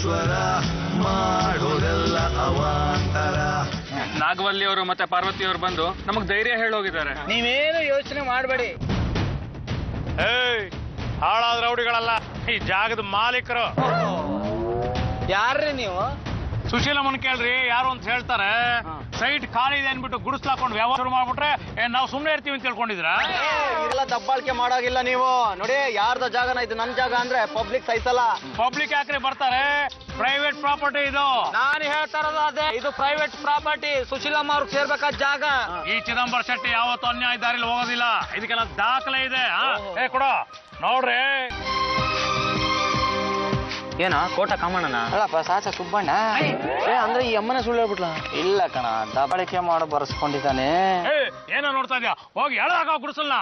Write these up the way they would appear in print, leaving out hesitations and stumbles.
ಈಶ್ವರ ಮಾಡೋದೆಲ್ಲ ಅವಾಂತರ. ನಾಗವಲ್ಲಿ ಅವರು ಮತ್ತೆ ಪಾರ್ವತಿ ಅವರು ಬಂದು ನಮಗ್ ಧೈರ್ಯ ಹೇಳೋಗಿದ್ದಾರೆ. ನೀವೇನು ಯೋಚನೆ ಮಾಡಬೇಡಿ. ಹಾಳಾದ ರೌಡಿಗಳಲ್ಲ, ಈ ಜಾಗದ ಮಾಲೀಕರು. ಯಾರ್ರಿ ನೀವು? ಸುಶೀಲಮ್ಮನ್ ಕೇಳ್ರಿ, ಯಾರು ಅಂತ ಹೇಳ್ತಾರೆ. ಸೈಟ್ ಖಾಲಿ ಇದೆ ಅನ್ಬಿಟ್ಟು ಗುಡಿಸ್ಲಾಕೊಂಡು ವ್ಯವಹಾರ ಶುರು ಮಾಡ್ಬಿಟ್ರೆ ನಾವು ಸುಮ್ಮನೆ ಇರ್ತೀವಿ ಅಂತ ತಿಳ್ಕೊಂಡಿದ್ರ? ಇಲ್ಲ, ದಬ್ಬಾಳಿಕೆ ಮಾಡೋಗಿಲ್ಲ ನೀವು. ನೋಡಿ, ಯಾರ್ದ ಜಾಗನ ಇದು ನನ್ ಜಾಗ ಅಂದ್ರೆ ಪಬ್ಲಿಕ್ ಸಹಿಸಲ್ಲ. ಪಬ್ಲಿಕ್ ಯಾಕ್ರಿ ಬರ್ತಾರೆ? ಪ್ರೈವೇಟ್ ಪ್ರಾಪರ್ಟಿ ಇದು. ನಾನು ಹೇಳ್ತಾ ಇರೋದು ಅದೇ, ಇದು ಪ್ರೈವೇಟ್ ಪ್ರಾಪರ್ಟಿ. ಸುಶೀಲಮ್ಮ ಅವ್ರಿಗೆ ಸೇರ್ಬೇಕಾದ ಜಾಗ. ಈ ಚಿದಂಬರ ಶೆಟ್ಟಿ ಯಾವತ್ತು ಅನ್ಯಾಯ ದಾರಿಲಿ ಹೋಗೋದಿಲ್ಲ. ಇದಕ್ಕೆಲ್ಲ ದಾಖಲೆ ಇದೆ. ಕೊಡೋ ನೋಡ್ರಿ. ಏನ ಕೋಟ ಕಾಮಣ್ಣನ? ಅಲ್ಲಪ್ಪ, ಸಾಚ ಸುಬ್ಬಣ್ಣ. ಅಂದ್ರೆ ಈ ಅಮ್ಮನ ಸುಳ್ಳು ಹೇಳ್ಬಿಟ್ಲ? ಇಲ್ಲ ಕಣ, ದಬ್ಬಾಳಿಕೆ ಮಾಡೋ ಬರ್ಸ್ಕೊಂಡಿದ್ದಾನೆ. ಏನೋ ನೋಡ್ತಾ ಇದ್ಯಾ? ಹೋಗಿ ಎಳದಾಗ ಗುಡಿಸಲ್ಲ.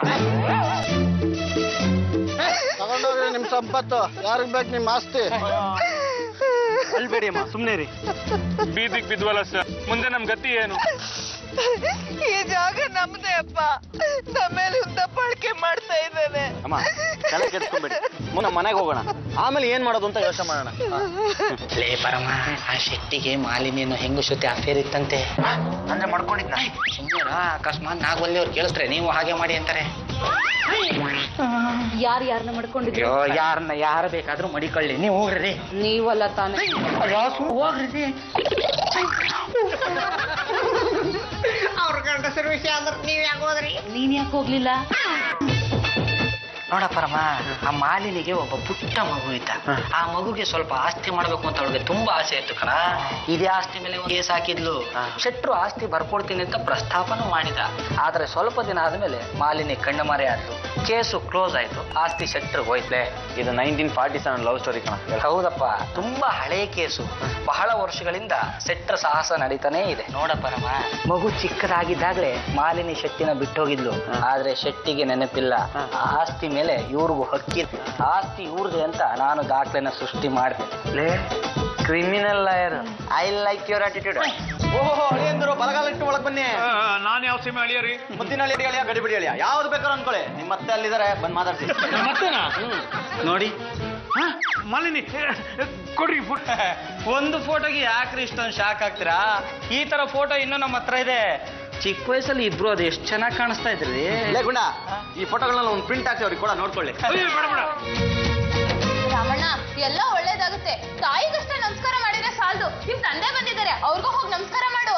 ತಗೊಂಡೋಗ್ರಿ ನಿಮ್ ಸಂಪತ್ತು. ಯಾರಿಗ್ ಬೇಕು ನಿಮ್ ಆಸ್ತಿ? ಅಲ್ಬೇಡಿ ಅಮ್ಮ, ಸುಮ್ನೆ ರೀ. ಬೀದಿಗೆ ಬಿದ್ವಲ್ಲ ಸರ್, ಮುಂದೆ ನಮ್ ಗತಿ ಏನು? ಈ ಜಾಗ ನಮ್ದೇ ಅಪ್ಪ. ನಮ್ಮೇಲೆ ದಬ್ಬಾಳಿಕೆ ಮಾಡ್ತಾ ಇದ್ದಾನೆ. ಅಮ್ಮ, ತಲೆ ಕೆಡ್ಸ್ಕೊಂಬೇಡಿ. ನಮ್ಮ ಮನೆಗೆ ಹೋಗೋಣ, ಆಮೇಲೆ ಏನ್ ಮಾಡೋದು ಅಂತ ಯೋಚನೆ ಮಾಡೋಣ. ಲೇ ಪರಮ, ಆ ಶೆಟ್ಟಿಗೆ ಮಾಲಿನ್ಯನು ಹೆಂಗು ಜೊತೆ ಅಫೇರ್ ಇತ್ತಂತೆ. ಅಂದ್ರೆ ಮಾಡ್ಕೊಂಡಿದ್ನ? ಸುಮ್ಮನೆ ಅಕಸ್ಮಾತ್ ನಾಗವಲ್ಲಿ ಅವ್ರು ಕೇಳಿಸ್ರೆ ನೀವು ಹಾಗೆ ಮಾಡಿ ಅಂತಾರೆ. ಯಾರನ್ನ ಮಾಡ್ಕೊಂಡಿದ್ರು? ಯಾರು ಬೇಕಾದ್ರೂ ಮಡಿಕೊಳ್ಳಿ, ನೀವು ಹೋಗ್ರಿ. ನೀವಲ್ಲ ತಾನೆ? ಹೋಗ್ರಿ. ಅವ್ರ ಗಂಡಸರ ವಿಷಯ ಅಂದ್ರೆ ನೀವ್ ಯಾಕೆ ಹೋದ್ರಿ? ನೀನ್ ಯಾಕೆ ಹೋಗ್ಲಿಲ್ಲ? ನೋಡ ಪರಮ, ಆ ಮಾಲಿನಿಗೆ ಒಬ್ಬ ಪುಟ್ಟ ಮಗು ಇದ್ದ. ಆ ಮಗುಗೆ ಸ್ವಲ್ಪ ಆಸ್ತಿ ಮಾಡ್ಬೇಕು ಅಂತ ಅವಳಿಗೆ ತುಂಬಾ ಆಸೆ ಇತ್ತು ಕಣ. ಇದೇ ಆಸ್ತಿ ಮೇಲೆ ಕೇಸ್ ಹಾಕಿದ್ಲು. ಶೆಟ್ರು ಆಸ್ತಿ ಬರ್ಕೊಡ್ತೀನಿ ಅಂತ ಪ್ರಸ್ತಾಪನೂ ಮಾಡಿದ. ಆದ್ರೆ ಸ್ವಲ್ಪ ದಿನ ಆದ್ಮೇಲೆ ಮಾಲಿನಿ ಕಣ್ಣು ಮರೆ ಆದ್ಲು. ಕೇಸು ಕ್ಲೋಸ್ ಆಯ್ತು. ಆಸ್ತಿ ಶೆಟ್ರಿಗೆ ಹೋಯ್ತಲೆ. ಇದು 1947 ಲವ್ ಸ್ಟೋರಿ ಕಣ. ಹೌದಪ್ಪ, ತುಂಬಾ ಹಳೆ ಕೇಸು. ಬಹಳ ವರ್ಷಗಳಿಂದ ಶೆಟ್ರ ಸಾಹಸ ನಡೀತಾನೇ ಇದೆ. ನೋಡ ಪರಮ, ಮಗು ಚಿಕ್ಕದಾಗಿದ್ದಾಗಲೇ ಮಾಲಿನಿ ಶೆಟ್ಟಿನ ಬಿಟ್ಟೋಗಿದ್ಲು. ಆದ್ರೆ ಶೆಟ್ಟಿಗೆ ನೆನಪಿಲ್ಲ. ಆಸ್ತಿ ಮೇಲೆ ಇವ್ರಿಗೂ ಹಕ್ಕಿ, ಆಸ್ತಿ ಇವ್ರದೆ ಅಂತ ನಾನು ದಾಖಲೆನ ಸೃಷ್ಟಿ ಮಾಡಿದೆ. Criminal lawyer, I like your attitude. ಓಹೋ, ಅಳಿಯಂದ್ರು ಬಲಗಾಲ ಇಟ್ಟು ಒಳಗ್ ಬನ್ನಿ. ನಾನು ಯಾವ ಸೀಮೆ ಅಳಿಯರಿ? ಮುದ್ದಿನ ಅಳಿ ಅಳಿಯ, ಗಡಿಬಿಡಿ ಅಳಿಯ, ಯಾವ್ದು ಬೇಕಾದ್ರೂ ಅನ್ಕೊಳ್ಳಿ. ನಿಮ್ಮ ಮತ್ತೆ ಅಲ್ಲಿದ್ದಾರೆ, ಬಂದ್ ಮಾತಾಡ್ಸಿ. ಮತ್ತೇನಾ? ನೋಡಿ, ಮಾಲಿನಿ ಕೊಡ್ರಿ. ಒಂದು ಫೋಟೋಗೆ ಯಾಕ್ರಿ ಇಷ್ಟೊಂದು ಶಾಕ್ ಆಗ್ತೀರಾ? ಈ ತರ ಫೋಟೋ ಇನ್ನೂ ನಮ್ಮ ಹತ್ರ ಇದೆ. ಚಿಕ್ಕ ವಯಸ್ಸಲ್ಲಿ ಇಬ್ರು ಅದು ಎಷ್ಟು ಚೆನ್ನಾಗಿ ಕಾಣಿಸ್ತಾ ಇದ್ರಿ. ಲೇ ಗುಂಡ, ಈ ಫೋಟೋಗಳನ್ನ ಒಂದು ಪ್ರಿಂಟ್ ಹಾಕಿ ಅವ್ರಿಗೆ ಕೂಡ ನೋಡ್ಕೊಳ್ಳಿ. ರಾಮಣ್ಣ, ಎಲ್ಲ ಒಳ್ಳೇದಾಗುತ್ತೆ. ತಾಯಿಗಷ್ಟೇ ನಮಸ್ಕಾರ ಮಾಡಿದ್ರೆ ಸಾಲದು. ನಿಮ್ ತಂದೆ ಬಂದಿದ್ದಾರೆ, ಅವ್ರಿಗೂ ಹೋಗಿ ನಮಸ್ಕಾರ ಮಾಡು.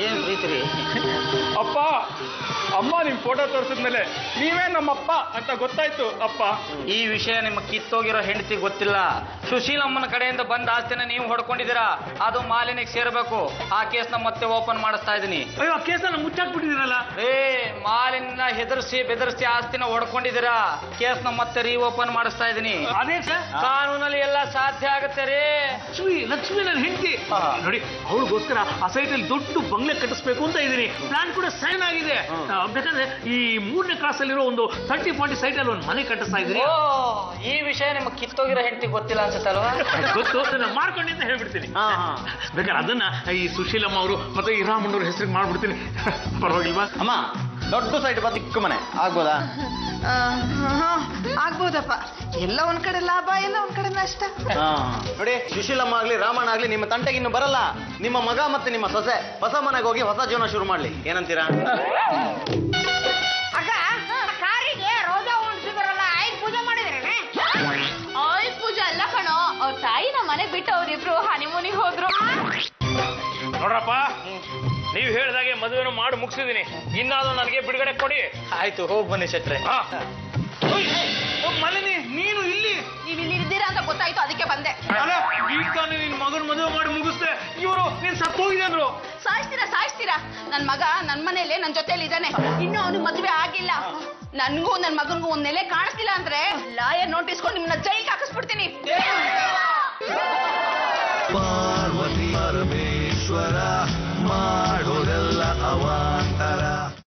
ಏನ್ ಪ್ರೀತಿ ಅಪ್ಪ, ಅಮ್ಮ ನಿಮ್ ಫೋಟೋ ತೋರಿಸಿದ್ಮೇಲೆ ನೀವೇ ನಮ್ಮಪ್ಪ ಅಂತ ಗೊತ್ತಾಯ್ತು ಅಪ್ಪ. ಈ ವಿಷಯ ನಿಮ್ಮ ಕಿತ್ತೋಗಿರೋ ಹೆಂಡತಿ ಗೊತ್ತಿಲ್ಲ. ಸುಶೀಲಮ್ಮನ ಕಡೆಯಿಂದ ಬಂದ ಆಸ್ತಿನ ನೀವು ಹೊಡ್ಕೊಂಡಿದ್ದೀರಾ. ಅದು ಮಾಲಿನಿಗೆ ಸೇರ್ಬೇಕು. ಆ ಕೇಸ್ನ ಮತ್ತೆ ಓಪನ್ ಮಾಡಿಸ್ತಾ ಇದೀನಿ. ಅಯ್ಯೋ, ಕೇಸನ್ನ ಮುಚ್ಚಾಕ್ಬಿಟ್ಟಿದ್ದೀರಲ್ಲ. ಮಾಲಿನ ಹೆದರ್ಸಿ ಬೆದರ್ಸಿ ಆಸ್ತಿನ ಹೊಡ್ಕೊಂಡಿದ್ದೀರಾ. ಕೇಸ್ನ ಮತ್ತೆ ಓಪನ್ ಮಾಡಿಸ್ತಾ ಇದೀನಿ. ಅದೇ ಸರ್, ಕಾನೂನಲ್ಲಿ ಎಲ್ಲ ಸಾಧ್ಯ ಆಗುತ್ತೆ ರೀ. ಲಕ್ಷ್ಮಿ ನನ್ನ ಹೆಂಡತಿ ನೋಡಿ, ಅವಳಿಗೋಸ್ಕರ ಆ ಸೈಟ್ ಅಲ್ಲಿ ದೊಡ್ಡ ಬಂಗ್ಲೆ ಕಟ್ಟಿಸ್ಬೇಕು ಅಂತ ಇದೀನಿ. ಪ್ಲಾನ್ ಕೂಡ ಸೈನ್ ಆಗಿದೆ. ಬೇಕಾದ್ರೆ ಈ 3ನೇ ಕ್ರಾಸ್ ಅಲ್ಲಿರೋ ಒಂದು 30-40 ಸೈಟ್ ಅಲ್ಲಿ ಒಂದು ಮನೆ ಕಟ್ಟಿಸ್ತಾ ಇದೀನಿ. ಈ ವಿಷಯ ನಿಮ್ಮ ಕಿತ್ತೋಗಿರೋ ಹೆಂಡತಿ ಗೊತ್ತಿಲ್ಲ ಅನ್ಸುತ್ತಲ್ವಾ? ಗೊತ್ತು, ಅದನ್ನ ಮಾಡ್ಕೊಂಡು ಅಂತ ಹೇಳ್ಬಿಡ್ತೀನಿ. ಬೇಕಾದ್ರೆ ಅದನ್ನ ಈ ಸುಶೀಲಮ್ಮ ಅವರು ಮತ್ತೆ ಈ ರಾಮಣ್ಣವ್ರ ಹೆಸರಿಗೆ ಮಾಡ್ಬಿಡ್ತೀನಿ. ಪರವಾಗಿಲ್ವಾ ಅಮ್ಮ? ದೊಡ್ಡ ಸೈಟ್ ಬಾ, ಚಿಕ್ಕ ಮನೆ ಆಗ್ಬೋದಾ? ಆಗ್ಬೋದಪ್ಪ. ಎಲ್ಲ ಒಂದ್ ಕಡೆ ಲಾಭ, ಎಲ್ಲ ಒಂದ್ ಕಡೆ ನಷ್ಟ. ನೋಡಿ, ಸುಶೀಲಮ್ಮ ಆಗ್ಲಿ ರಾಮಣ್ಣ ಆಗ್ಲಿ ನಿಮ್ಮ ತಂಟೆಗೆ ಇನ್ನು ಬರಲ್ಲ. ನಿಮ್ಮ ಮಗ ಮತ್ತೆ ನಿಮ್ಮ ಸೊಸೆ ಹೊಸ ಮನೆಗೆ ಹೋಗಿ ಹೊಸ ಜೀವನ ಶುರು ಮಾಡ್ಲಿ. ಏನಂತೀರಾ? ಅಕ್ಕ, ಕಾರಿಗೆ ರೋಜಾ ಉಳಿಸಿದ್ರಲ್ಲ, ಆಯ್ತು ಪೂಜೆ ಮಾಡಿದ್ರೇನೆ? ಆಯ್ ಪೂಜೆ ಅಲ್ಲ ಕಣೋ, ಅವ್ರ ತಾಯಿ ನಮ್ಮ ಮನೆ ಬಿಟ್ಟು ಅವ್ರಿಬ್ರು ಹನಿಮೂನಿಗೆ ಹೋದ್ರು. ನೋಡ್ರಪ್ಪ, ನೀವು ಹೇಳಿದಾಗೆ ಮದುವೆನ ಮಾಡಿ ಮುಗಿಸಿದೀನಿ. ಇನ್ನಾದ್ರೂ ನನಗೆ ಬಿಡುಗಡೆ ಕೊಡಿ. ಆಯ್ತು, ಹೋಗಿ ಬನ್ನಿ ಶೆಟ್ರೆ. ಮಾಲಿನಿ, ನೀನು ಇಲ್ಲಿ? ನೀವ್ ಇಲ್ಲಿ ಇದ್ದೀರಾ ಅಂತ ಗೊತ್ತಾಯ್ತು, ಅದಕ್ಕೆ ಬಂದೆ. ಈಗ ತಾನೇ ನಿನ್ ಮಗನ ಮದುವೆ ಮಾಡಿ ಮುಗಿಸ್ದೆ. ಇವರು ನೀನ್ ಸತ್ತೋಗಿದೆ ಅಂದ್ರು. ಸಾಯಿಸ್ತೀರಾ? ನನ್ ಮಗ ನನ್ ಮನೇಲೆ ನನ್ ಜೊತೆಲಿ ಇದ್ದಾನೆ. ಇನ್ನು ಅವನು ಮದುವೆ ಆಗಿಲ್ಲ. ನನ್ಗೂ ನನ್ ಮಗನ್ಗೂ ಒಂದ್ ನೆಲೆ ಕಾಣಿಸ್ತಿಲ್ಲ ಅಂದ್ರೆ ಲಾಯರ್ ನೋಟಿಸ್ಕೊಂಡು ನಿಮ್ಮನ್ನ ಜೈಲಿಗೆ ಹಾಕಿಸ್ಬಿಡ್ತೀನಿ.